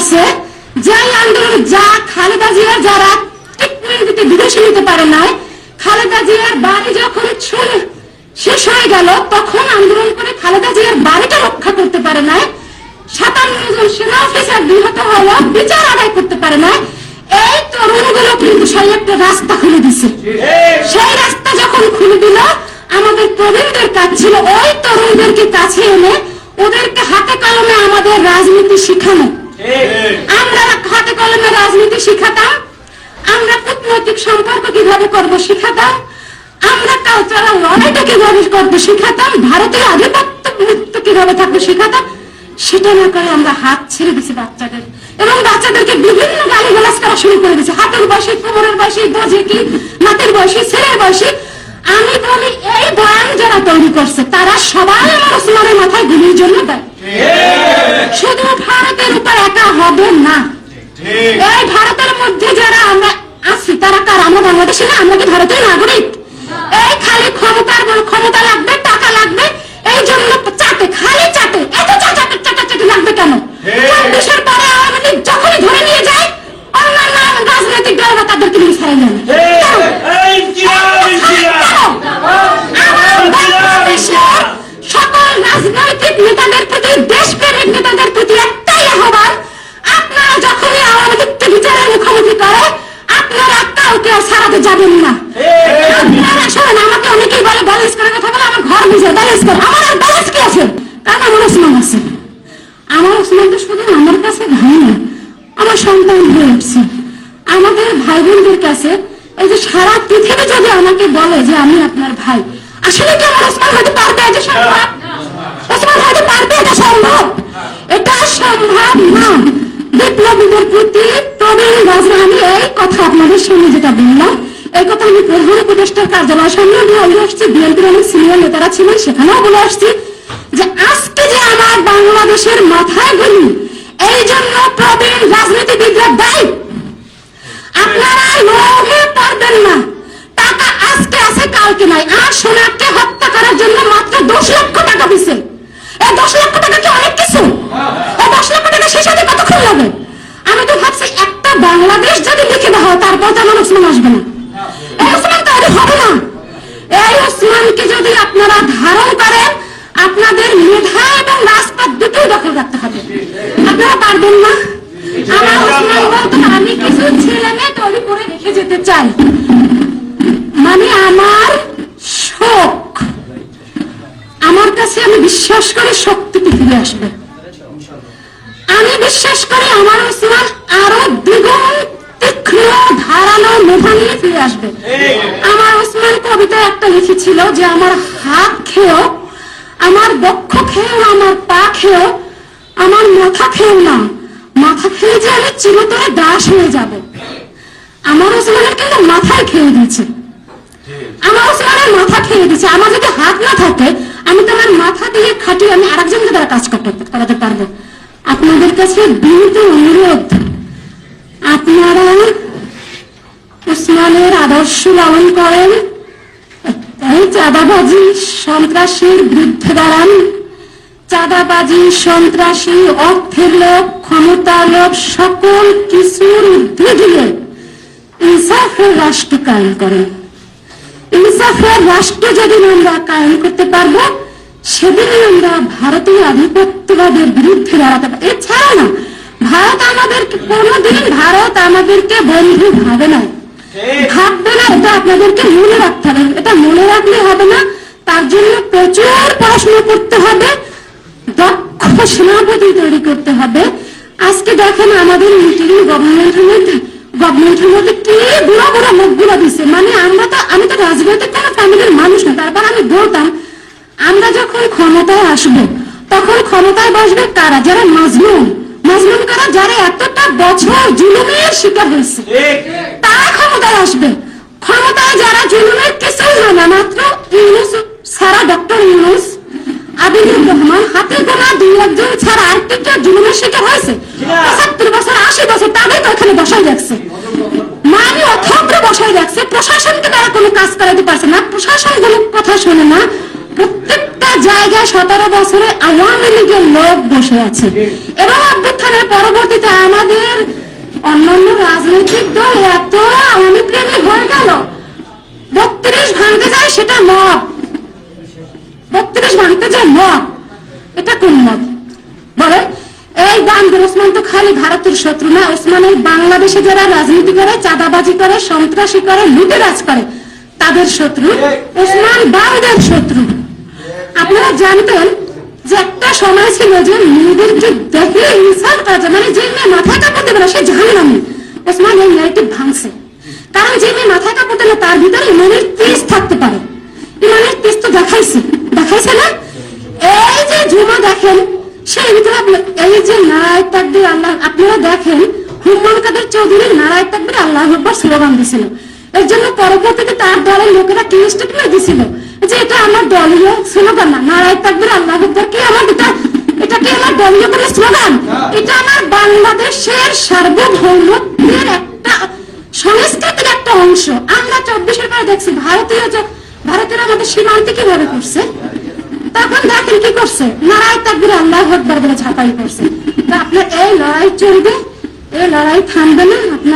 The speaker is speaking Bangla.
করছে, যে আন্দোলন যা খালেদা জিয়ার যারা ট্রিটমেন্ট বিদেশে নিতে পারে নাই, খালেদা জিয়ার বাড়ি যখন শেষ হয়ে গেল তখন আন্দোলন করে খালেদা জিয়ার বাড়িটা রক্ষা করতে পারে নাই, 57 জন সেনা অফিসার নিহত হলো, বিচার আদায় করতে পারে না। এই তরুণগুলো কিন্তু সেই একটা রাস্তা খুলে দিছে। সেই রাস্তা যখন খুলে দিল, আমাদের প্রবীণদের কাজ ছিল ওই তরুণদেরকে কাছে এনে ওদেরকে হাতে কলমে আমাদের রাজনীতি শিখানো। আমরা হাতে কলমে রাজনীতি শিখাতাম, আমরা কূটনৈতিক সম্পর্ক কিভাবে করবো শিখাতাম, আমরা কালচারাল লড়াইটা কিভাবে করবো শিখাতাম, ভারতের আধিপত্য মুক্ত কিভাবে থাকবো শিখাতাম। সেটা না করে আমরা হাত ছেড়ে দিচ্ছি বাচ্চাদের, এবং বাচ্চাদেরকে বিভিন্ন গালিগালাজ করা শুরু করে দিচ্ছে, হাতের বয়সী, কোমরের বয়সী, দোজে কি নাতের বয়সী, ছেলের বয়সী। আমি বলি এই বয়ান যারা তৈরি করছে তারা সবাই আমার ওসমানের মাথায় গুলির জন্য দেয়। শুধু ভারতের উপর একা হবে না, এই ভারতের মধ্যে যারা আমরা আছি তারা কার? আমরা বাংলাদেশে না, আমরা কি ভারতের নাগরিক? এই খালি ক্ষমতা লাগবে, টাকা লাগবে, এই জন্য চাটে, খালি চাটে, এত চাটাচাটি লাগবে কেন? দেশের পরে আওয়ামী লীগ যখনই ধরে নিয়ে যায় অন্যান্য রাজনৈতিক দলরা তাদেরকে নিয়ে ছাড়াই নেন। সকল রাজনৈতিক নেতাদের প্রতি, দেশপ্রেমিক নেতাদের প্রতি একটাই আহ্বান, আপনারা যখনই আওয়ামী লীগকে বিচারের মুখোমুখি করে আপনারা কাউকে ছাড়াতে যাবেন না। আপনারা শোনেন, আমাকে অনেকেই বলে ব্যালেন্স করে কথা বলে, আমার ঘর বুঝে ব্যালেন্স করে। আমার আর ব্যালেন্স কি আছে? কারণ আমার ওসমান আছে। আমার ওসমান তো শুধু আমার কাছে ভাই না, আমার সন্তান হয়ে উঠছে। আমাদের ভাই বোনদের কাছে এই যে সারা পৃথিবী যদি আমাকে বলে যে আমি আপনার ভাই, আসলে কি আমার ওসমান হয়তো পারবে? এটা সম্ভব? ওসমান হয়তো পারবে? এটা সম্ভব? এটা সম্ভব না। বিপ্লবীদের প্রতি প্রবীণ রাজধানী এই কথা আপনাদের সামনে যেটা বললাম, এই কথা আমি প্রধান উপদেষ্টার কার্যালয়ের সামনে বলে আসছি, বিএনপির অনেক সিনিয়র নেতারা ছিলেন সেখানেও বলে আসছি যে আজকে যে আমার বাংলাদেশের মাথায় গুলি, এই জন্য প্রবীণ রাজনীতিবিদরা দায়ী। আপনারা লোভে পারবেন না, টাকা আজকে আছে কালকে নাই। আর সোনাকে হত্যা করার জন্য মাত্র 10 লক্ষ টাকা দিছে। এই 10 লক্ষ টাকা কি অনেক কিছু? এই 10 লক্ষ টাকা শেষ হতে কতক্ষণ লাগে? আমি তো ভাবছি একটা বাংলাদেশ যদি লিখে দেওয়া হয় তারপর তো আমার ওসমান আসবে না। এই ওসমান তো হবে না। এই ওসমানকে যদি আপনারা ধারণ করেন, আপনাদের মেধা এবং রাজপথ দুটোই দখল রাখতে হবে। আপনারা পারবেন না। আমার ওসমান বলতো আমি কিছু ছেলে মেয়ে তৈরি করে রেখে যেতে চাই, মানে আমার শোক, আমার কাছে আমি বিশ্বাস করি শক্তিতে ফিরে আসবে। আমি বিশ্বাস করি আমার ওসমান আরো দ্বিগুণ তীক্ষ্ণ ধারালো মেধা নিয়ে ফিরে আসবে। আমার ওসমান কবিতায় একটা লিখেছিল যে আমার হাত খেয়েও, আমার বক্ষ খেয়েও, আমার পা খেয়েও, আমার মাথা খেয়েও না, মাথা খেয়ে যে আমি চিরতরে দাস হয়ে যাব। আমার ওসমানের কিন্তু মাথায় খেয়ে দিয়েছে, আমার ওসমানের মাথা খেয়ে দিয়েছে। আমার যদি হাত না থাকে আমি তো আমার মাথা দিয়ে খাটিয়ে আমি আরেকজনকে দ্বারা কাজ করাতে পারবো। আপনাদের কাছে বিনীত অনুরোধ, আপনারা ওসমানের আদর্শ লালন করেন, এই চাঁদাবাজি সন্ত্রাসীর বিরুদ্ধে দাঁড়ান। চাঁদাবাজি, সন্ত্রাসী, অর্থের লোভ, ক্ষমতার লোভ সকল কিছুর ঊর্ধ্বে গিয়ে ইনসাফের রাষ্ট্র কায়েম করেন। ইনসাফের রাষ্ট্র যেদিন আমরা কায়েম করতে পারবো সেদিনই আমরা ভারতীয় আধিপত্যবাদের বিরুদ্ধে দাঁড়াতে পারবো। এছাড়া না, ভারত আমাদেরকে কোনোদিন ভারত আমাদেরকে বন্ধু ভাবে না, ভাববে না। এটা আপনাদেরকে মনে রাখতে হবে। এটা মনে রাখলে হবে না, তার জন্য প্রচুর পড়াশোনা করতে হবে, দক্ষ সেনাপতি তৈরি করতে হবে। আজকে দেখেন আমাদের মিটিং গভর্নমেন্টের মধ্যে কি বুড়া বুড়া মুখগুলো দিচ্ছে। মানে আমি তো রাজনৈতিক কোনো ফ্যামিলির মানুষ না, তারপর আমি বলতাম আমরা যখন ক্ষমতায় আসবো তখন ক্ষমতায় বসবে কারা? যারা মাজলুম কারা? যারা এতটা বছর জুলুমের শিকার হয়েছে তারা ক্ষমতায় আসবে। ক্ষমতায় যারা জুলুমের কিছুই হয় না, মাত্র ইউনূস ছাড়া, ডক্টর ইউনূস, আবিদুর রহমান, হাতে গোনা 2-1 জন ছাড়া আর কি জুলুমের শিকার হয়েছে? 75 বছর 80 বছর তাদের তো এখানে বসাই যাচ্ছে, মানে অথগ্র বসাই যাচ্ছে। প্রশাসনকে তারা কোনো কাজ করাতে পারছে না, প্রশাসন কোনো কথা শোনে না। প্রত্যেকটা জায়গায় 17 বছরে আওয়ামী লীগের লোক বসে আছে এবং অভ্যুত্থানের পরবর্তীতে আমাদের অন্যান্য রাজনৈতিক দল এত আওয়ামী প্রেমী হয়ে গেল, 32 ভাঙতে যায় সেটা মত, 32 ভাঙতে যায় মত, এটা কোন মত বলে? এই গান্ধীর ওসমান তো খালি ভারতের শত্রু না, ওসমান এই বাংলাদেশে যারা রাজনীতি করে, চাঁদাবাজি করে, সন্ত্রাসী করে, লুটেরাজ করে তাদের শত্রু, ওসমান বাউদের শত্রু। আপনারা জানতেন যে একটা সময় ছিল যে মেয়েদেরকে দেখলে ইনসাল্ট করা যায়, মানে যে মেয়ে মাথায় কাপড় দেবে না সে জাহান্নামী। ওসমান এই ন্যারেটিভ ভাঙছে, কারণ যে মেয়ে মাথায় কাপড় দেবে তার ভিতরে ইমানের তেজ থাকতে পারে। ইমানের তেজ তো দেখাইছে না? এই যে ঝুমা দেখেন, সেই ভিতরে এই যে নারায় তাকবীর আল্লাহ, আপনারা দেখেন হুম্মন কাদের চৌধুরী নারায় তাকবীর আল্লাহু আকবার স্লোগান দিছিল। এর জন্য পরবর্তীতে তার দলের লোকেরা কি স্টেটমেন্ট দিছিল যে এটা আমার দলীয় স্লোগান না, নারায় তাকবীর আল্লাহু আকবার কি আমার এটা কি আমার দলীয় কোনো স্লোগান? এটা আমার বাংলাদেশের সার্বভৌমত্বের একটা সংস্কৃতির একটা অংশ। আমরা 24-এর পরে দেখছি ভারতীয়রা আমাদের সীমান্তে কিভাবে করছে, তখন দেখেন কি করছে, নারায় তাকবীর আল্লাহু আকবার বলে ঝাঁপাই করছে। তা আপনার এই লড়াই চলবে, এই লড়াই থামবে না। আপনার